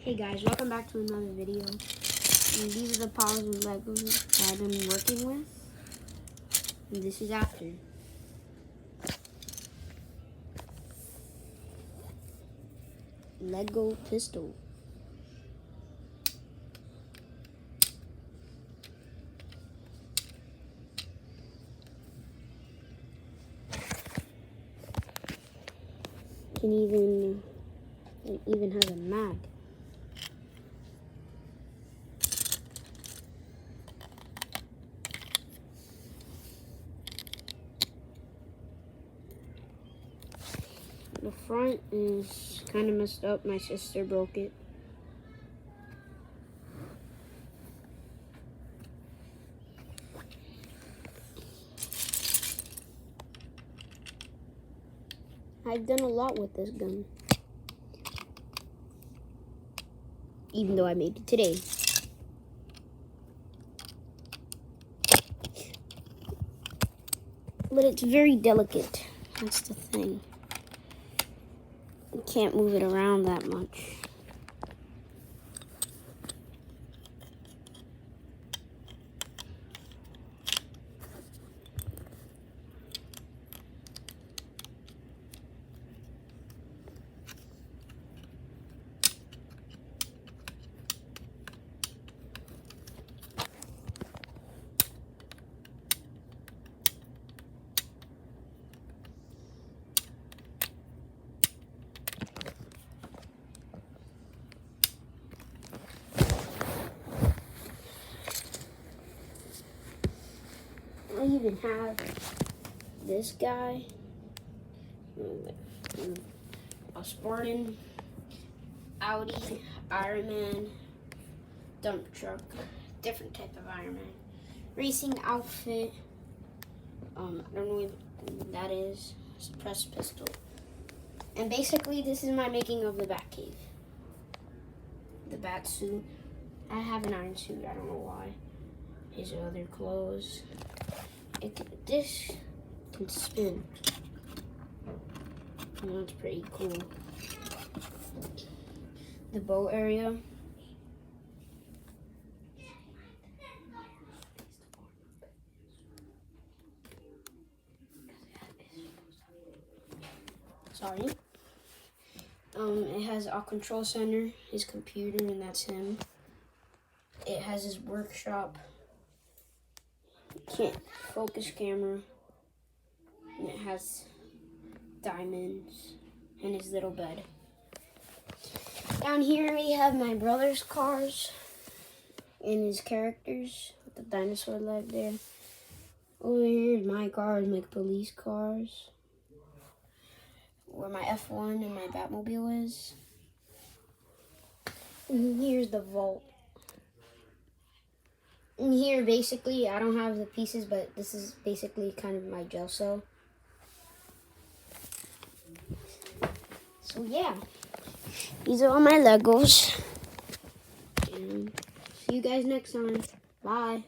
Hey guys, welcome back to another video. And these are the Powers of Legos that I've been working with. And this is after. Lego pistol. It even has a mag. The front is kind of messed up. My sister broke it. I've done a lot with this gun. Even though I made it today. But it's very delicate. That's the thing. You can't move it around that much. I even have this guy, a Spartan, Audi, Iron Man, dump truck, different type of Iron Man, racing outfit, I don't know what that is, suppressed pistol. And basically this is my making of the Batcave. The bat suit. I have an iron suit, I don't know why. His other clothes. This can spin. That's pretty cool. The bow area. Sorry. It has a control center, his computer, and that's him. It has his workshop. Focus camera, and it has diamonds and his little bed. Down here we have my brother's cars and his characters with the dinosaur leg there. Over here is my cars, my police cars, where my F1 and my Batmobile is. And here's the vault. And here, basically, I don't have the pieces, but this is basically kind of my gel cell. So, yeah. These are all my Legos. And see you guys next time. Bye.